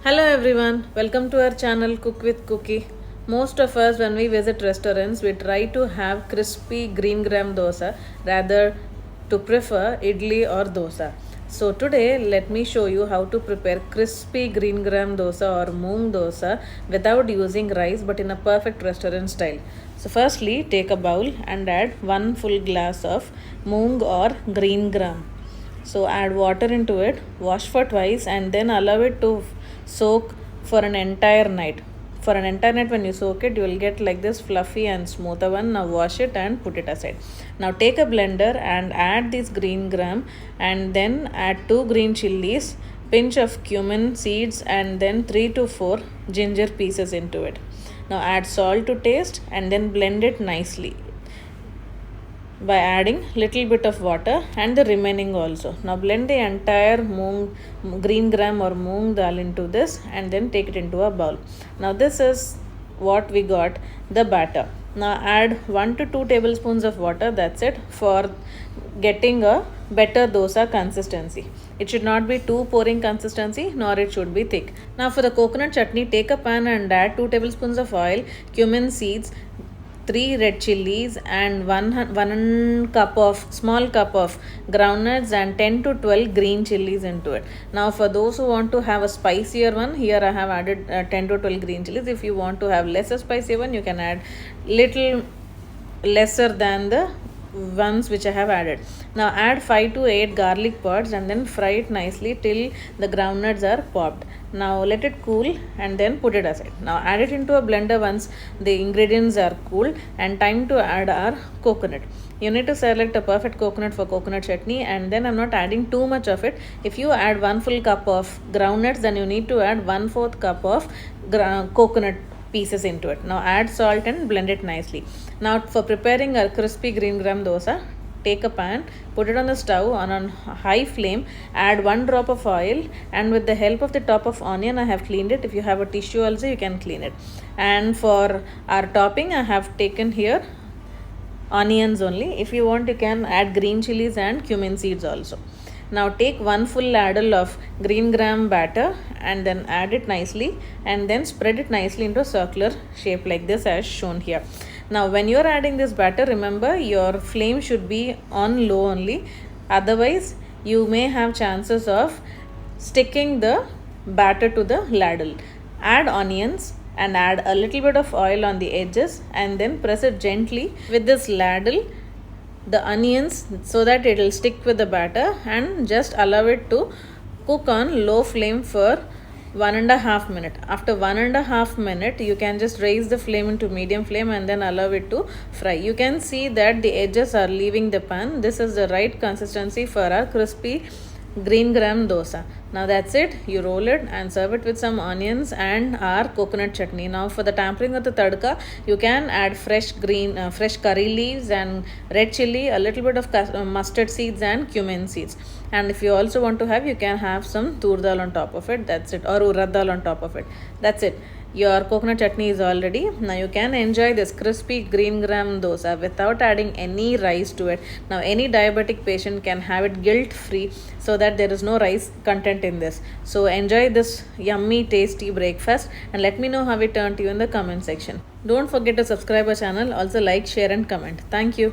Hello everyone, welcome to our channel Cook with Cookie. Most of us, when we visit restaurants, we try to have crispy green gram dosa rather to prefer idli or dosa. So today, let me show you how to prepare crispy green gram dosa or moong dosa without using rice but in a perfect restaurant style. So firstly, take a bowl and add 1 full glass of moong or green gram. So add water into it, wash for twice, and then allow it to soak for an entire night. For an entire night, when you soak it, you will get like this fluffy and smoother one. Now wash it and put it aside. Now take a blender and add this green gram, and then add 2 green chilies, pinch of cumin seeds, and then 3 to 4 ginger pieces into it. Now add salt to taste and then blend it nicely by adding little bit of water and the remaining also. Now blend the entire green gram or moong dal into this and then take it into a bowl. Now this is what we got, the batter. Now add 1 to 2 tablespoons of water, that's it, for getting a better dosa consistency. It should not be too pouring consistency nor it should be thick. Now for the coconut chutney, take a pan and add 2 tablespoons of oil, cumin seeds, 3 red chilies, and 1 cup of small cup of groundnuts, and 10 to 12 green chilies into it. Now for those who want to have a spicier one, here I have added 10 to 12 green chilies. If you want to have lesser spicy one, you can add little lesser than the ones which I have added. Now add 5 to 8 garlic pods and then fry it nicely till the groundnuts are popped. Now let it cool and then put it aside. Now add it into a blender once the ingredients are cool, and time to add our coconut. You need to select a perfect coconut for coconut chutney, and then I'm not adding too much of it. If you add 1 full cup of groundnuts, then you need to add 1/4 cup of coconut pieces into it. Now add salt and blend it nicely. Now for preparing our crispy green gram dosa, take a pan, put it on the stove on a high flame, add 1 drop of oil, and with the help of the top of onion, I have cleaned it. If you have a tissue also, you can clean it. And for our topping, I have taken here onions only. If you want, you can add green chilies and cumin seeds also. Now take 1 full ladle of green gram batter and then add it nicely, and then spread it nicely into a circular shape like this as shown here. Now when you are adding this batter, remember your flame should be on low only, otherwise you may have chances of sticking the batter to the ladle. Add onions and add a little bit of oil on the edges, and then press it gently with this ladle, the onions, so that it will stick with the batter, and just allow it to cook on low flame for 1.5 minutes. After 1.5 minutes, you can just raise the flame into medium flame and then allow it to fry. You can see that the edges are leaving the pan. This is the right consistency for our crispy green gram dosa. Now that's it. You roll it and serve it with some onions and our coconut chutney. Now for the tempering of the tadka, you can add fresh curry leaves and red chili, a little bit of mustard seeds and cumin seeds. And if you also want to have, you can have some tur dal on top of it. That's it. Or urad dal on top of it. That's it. Your coconut chutney is all ready. Now you can enjoy this crispy green gram dosa without adding any rice to it. Now any diabetic patient can have it guilt free, so that there is no rice content in this. So enjoy this yummy tasty breakfast and let me know how it turned to you in the comment section. Don't forget to subscribe our channel. Also like, share and comment. Thank you.